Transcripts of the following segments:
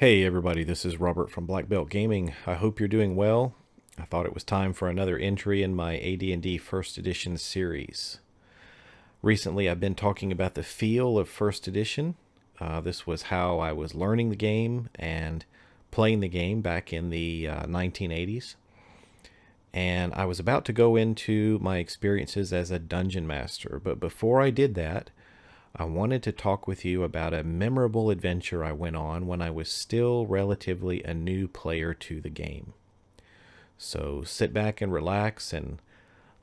Hey everybody, this is Robert from Black Belt Gaming. I hope you're doing well. I thought it was time for another entry in my AD&D First Edition series. Recently I've been talking about the feel of First Edition. This was how I was learning the game and playing the game back in the 1980s. And I was about to go into my experiences as a dungeon master, but before I did that, I wanted to talk with you about a memorable adventure I went on when I was still relatively a new player to the game. So sit back and relax and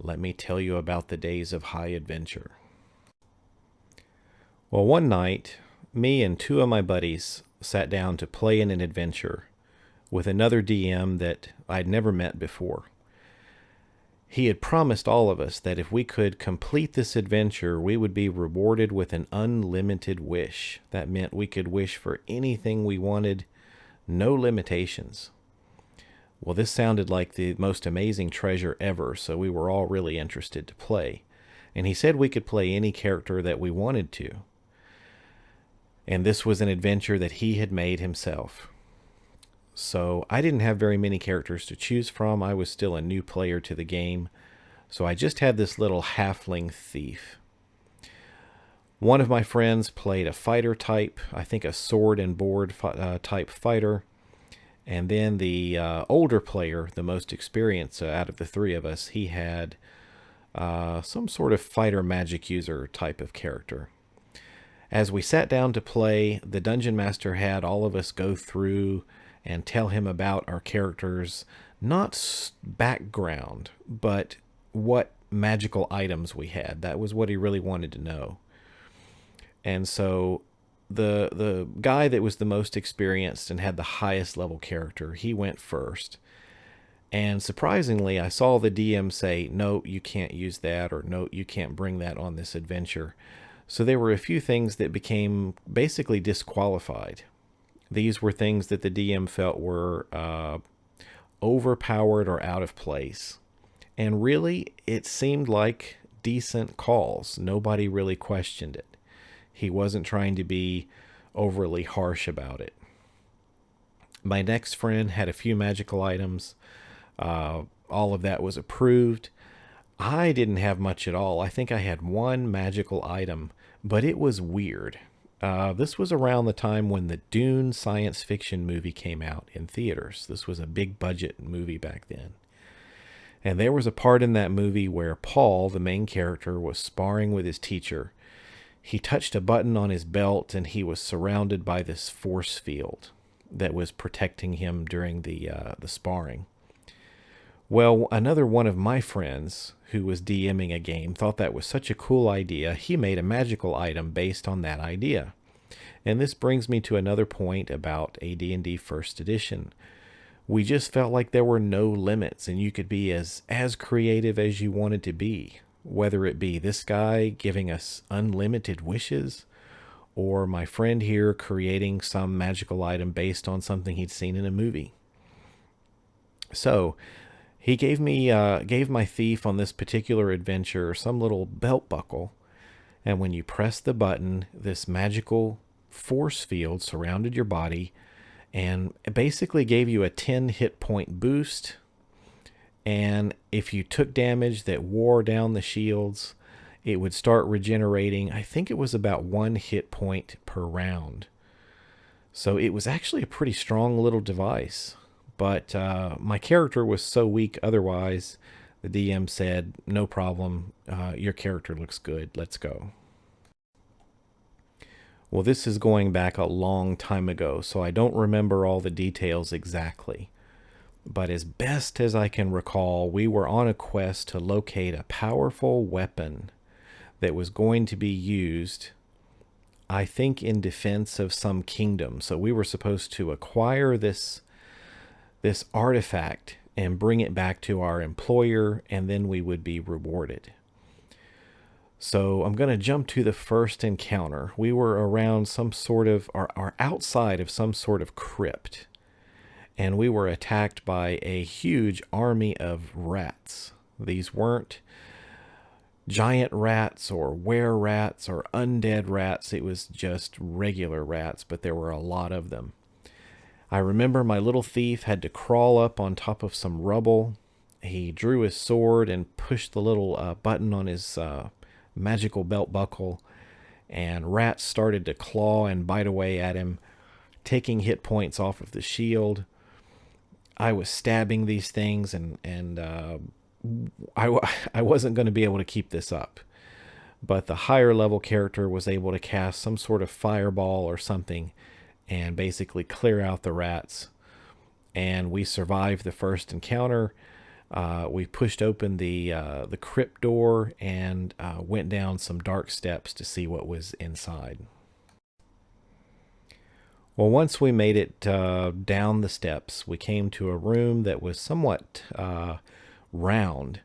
let me tell you about the days of high adventure. Well, one night, me and two of my buddies sat down to play in an adventure with another DM that I'd never met before. He had promised all of us that if we could complete this adventure, we would be rewarded with an unlimited wish. That meant we could wish for anything we wanted, no limitations. Well, this sounded like the most amazing treasure ever, so we were all really interested to play. And he said we could play any character that we wanted to. And this was an adventure that he had made himself. So I didn't have very many characters to choose from. I was still a new player to the game. So I just had this little halfling thief. One of my friends played a fighter type, I think a sword and board type fighter. And then the older player, the most experienced out of the three of us, he had some sort of fighter magic user type of character. As we sat down to play, the dungeon master had all of us go through and tell him about our characters, not background, but what magical items we had. That was what he really wanted to know. And so the guy that was the most experienced and had the highest level character, he went first. And surprisingly, I saw the DM say, "No, you can't use that," or "No, you can't bring that on this adventure." So there were a few things that became basically disqualified. These were things that the DM felt were overpowered or out of place. And really, it seemed like decent calls. Nobody really questioned it. He wasn't trying to be overly harsh about it. My next friend had a few magical items. All of that was approved. I didn't have much at all. I think I had one magical item, but it was weird. This was around the time when the Dune science fiction movie came out in theaters. This was a big budget movie back then. And there was a part in that movie where Paul, the main character, was sparring with his teacher. He touched a button on his belt and he was surrounded by this force field that was protecting him during the sparring. Well, another one of my friends who was DMing a game thought that was such a cool idea, he made a magical item based on that idea. And this brings me to another point about AD&D First Edition. We just felt like there were no limits and you could be as creative as you wanted to be, whether it be this guy giving us unlimited wishes or my friend here creating some magical item based on something he'd seen in a movie. So he gave my thief on this particular adventure some little belt buckle, and when you press the button, this magical force field surrounded your body and it basically gave you a 10 hit point boost. And if you took damage that wore down the shields, it would start regenerating. I think it was about 1 hit point per round. So it was actually a pretty strong little device. But my character was so weak otherwise, the DM said, "No problem, your character looks good, let's go." Well, this is going back a long time ago, so I don't remember all the details exactly. But as best as I can recall, we were on a quest to locate a powerful weapon that was going to be used, I think, in defense of some kingdom. So we were supposed to acquire this artifact and bring it back to our employer, and then we would be rewarded. So I'm going to jump to the first encounter. We were around some sort of, or outside of some sort of crypt, and we were attacked by a huge army of rats. These weren't giant rats or were rats or undead rats. It was just regular rats, but there were a lot of them. I remember my little thief had to crawl up on top of some rubble. He drew his sword and pushed the little button on his magical belt buckle, and rats started to claw and bite away at him, taking hit points off of the shield. I was stabbing these things, I wasn't going to be able to keep this up. But the higher level character was able to cast some sort of fireball or something and basically clear out the rats. And we survived the first encounter. We pushed open the crypt door and went down some dark steps to see what was inside. Well, once we made it down the steps, we came to a room that was somewhat round,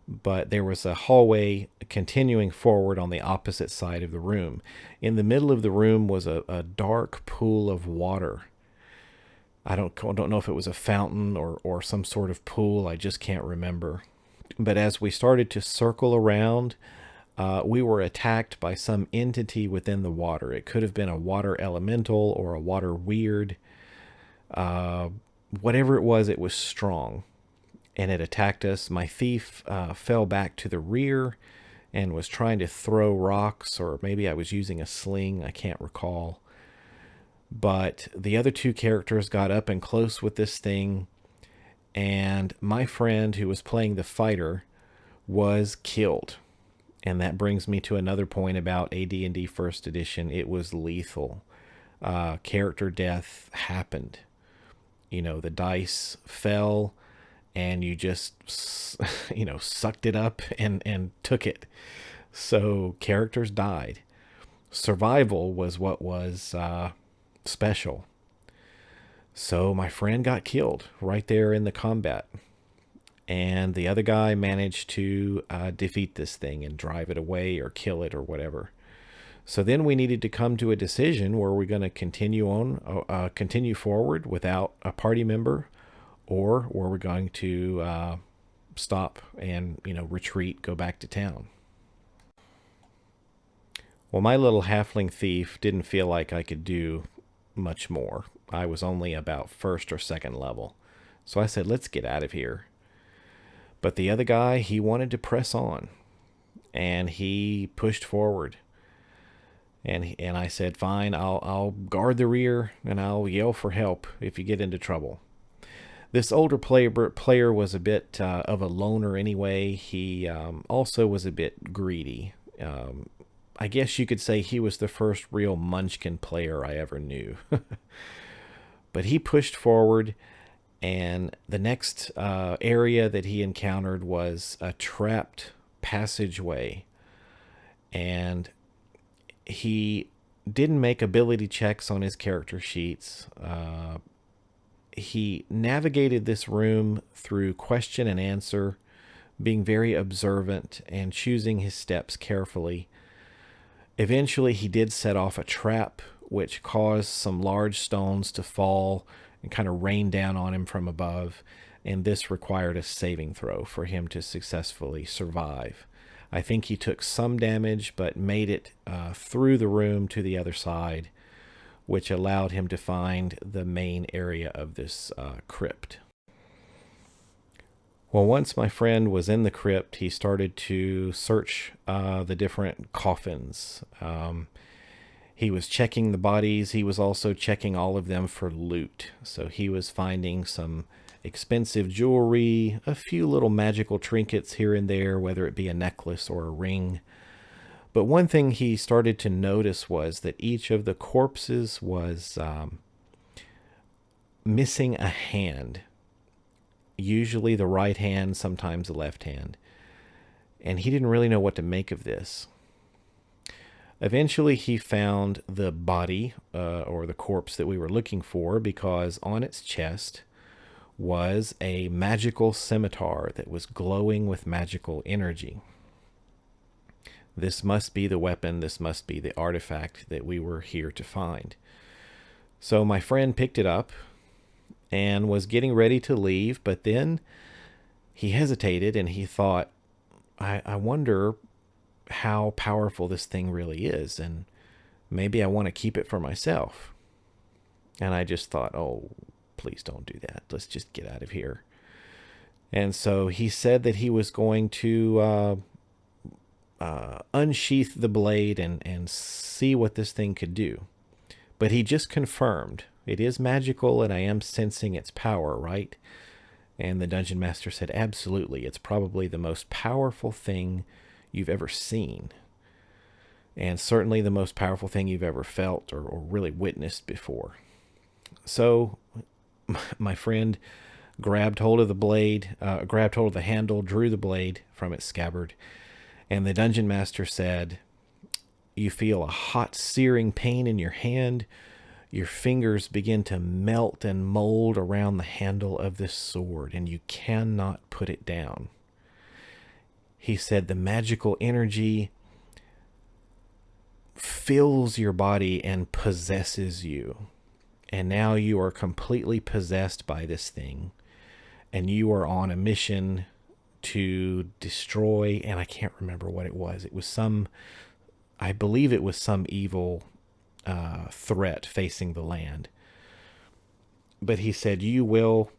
but there was a hallway continuing forward on the opposite side of the room. In the middle of the room was a dark pool of water. I don't know if it was a fountain or some sort of pool. I just can't remember. But as we started to circle around, we were attacked by some entity within the water. It could have been a water elemental or a water weird. Whatever it was strong. And it attacked us. My thief fell back to the rear and was trying to throw rocks, or maybe I was using a sling. I can't recall. But the other two characters got up and close with this thing, and my friend who was playing the fighter was killed. And that brings me to another point about AD&D First Edition. It was lethal. Character death happened. The dice fell, and you just, sucked it up and took it. So characters died. Survival was what was special. So my friend got killed right there in the combat. And the other guy managed to defeat this thing and drive it away or kill it or whatever. So then we needed to come to a decision: were we going to continue forward without a party member, or were we going to stop and retreat, go back to town? Well, my little halfling thief didn't feel like I could do much more. I was only about first or second level. So I said, let's get out of here. But the other guy, he wanted to press on, and he pushed forward. And I said, fine, I'll guard the rear, and I'll yell for help if you get into trouble. This older player was a bit of a loner anyway. He also was a bit greedy. I guess you could say he was the first real munchkin player I ever knew. But he pushed forward, and the next area that he encountered was a trapped passageway. And he didn't make ability checks on his character sheets. He navigated this room through question and answer, being very observant and choosing his steps carefully. Eventually, he did set off a trap, which caused some large stones to fall and kind of rain down on him from above, and this required a saving throw for him to successfully survive. I think he took some damage, but made it through the room to the other side, which allowed him to find the main area of this crypt. Well, once my friend was in the crypt, he started to search the different coffins. He was checking the bodies. He was also checking all of them for loot. So he was finding some expensive jewelry, a few little magical trinkets here and there, whether it be a necklace or a ring. But one thing he started to notice was that each of the corpses was missing a hand. Usually the right hand, sometimes the left hand. And he didn't really know what to make of this. Eventually he found the body or the corpse that we were looking for, because on its chest was a magical scimitar that was glowing with magical energy. This must be the weapon, this must be the artifact that we were here to find. So my friend picked it up and was getting ready to leave, but then he hesitated and he thought, I wonder how powerful this thing really is, and maybe I want to keep it for myself. And I just thought, oh, please don't do that. Let's just get out of here. And so he said that he was going to unsheath the blade and see what this thing could do. But he just confirmed it is magical and I am sensing its power, right? And the dungeon master said, absolutely. It's probably the most powerful thing you've ever seen. And certainly the most powerful thing you've ever felt or really witnessed before. So my friend grabbed hold of the blade, grabbed hold of the handle, drew the blade from its scabbard. And the dungeon master said, you feel a hot, searing pain in your hand. Your fingers begin to melt and mold around the handle of this sword, and you cannot put it down. He said the magical energy fills your body and possesses you. And now you are completely possessed by this thing. And you are on a mission to destroy, and I can't remember what it was. It was I believe it was some evil threat facing the land. But he said, you will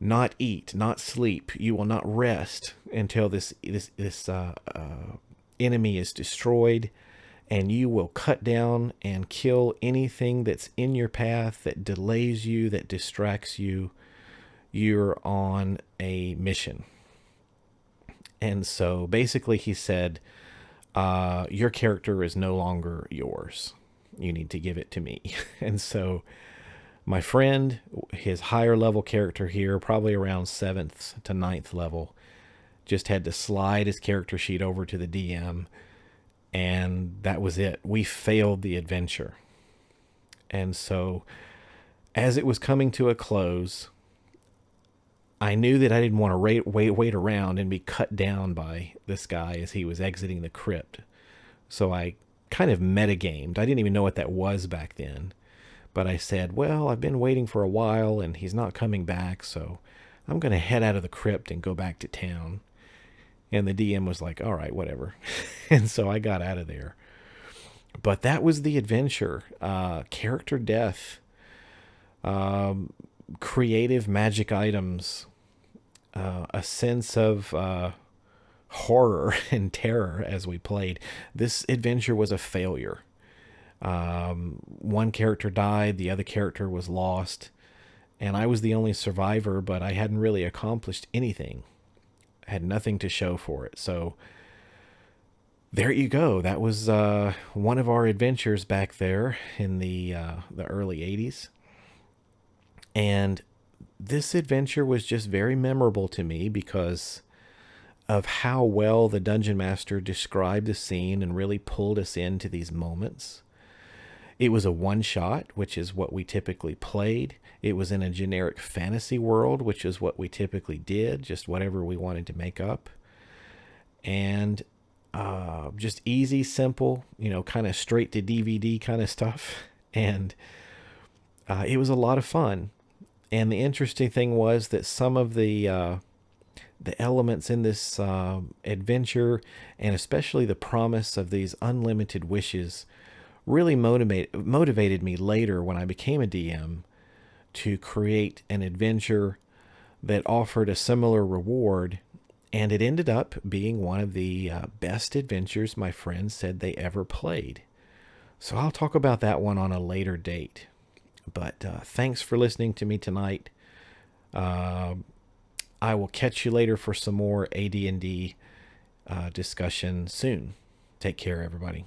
not eat, not sleep. You will not rest until this enemy is destroyed, and you will cut down and kill anything that's in your path that delays you, that distracts you. You're on a mission. And so basically he said, your character is no longer yours. You need to give it to me. And so my friend, his higher level character here, probably around 7th to 9th level, just had to slide his character sheet over to the DM. And that was it. We failed the adventure. And so as it was coming to a close, I knew that I didn't want to wait around and be cut down by this guy as he was exiting the crypt. So I kind of metagamed. I didn't even know what that was back then. But I said, well, I've been waiting for a while and he's not coming back, so I'm going to head out of the crypt and go back to town. And the DM was like, all right, whatever. And so I got out of there. But that was the adventure. Character death. Creative magic items, a sense of horror and terror as we played. This adventure was a failure. One character died, the other character was lost, and I was the only survivor, but I hadn't really accomplished anything. I had nothing to show for it. So there you go. That was one of our adventures back there in the early 80s. And this adventure was just very memorable to me because of how well the Dungeon Master described the scene and really pulled us into these moments. It was a one-shot, which is what we typically played. It was in a generic fantasy world, which is what we typically did, just whatever we wanted to make up. And just easy, simple, kind of straight to DVD kind of stuff. And it was a lot of fun. And the interesting thing was that some of the elements in this adventure, and especially the promise of these unlimited wishes, really motivated me later when I became a DM to create an adventure that offered a similar reward. And it ended up being one of the best adventures my friends said they ever played. So I'll talk about that one on a later date. But thanks for listening to me tonight. I will catch you later for some more AD&D discussion soon. Take care, everybody.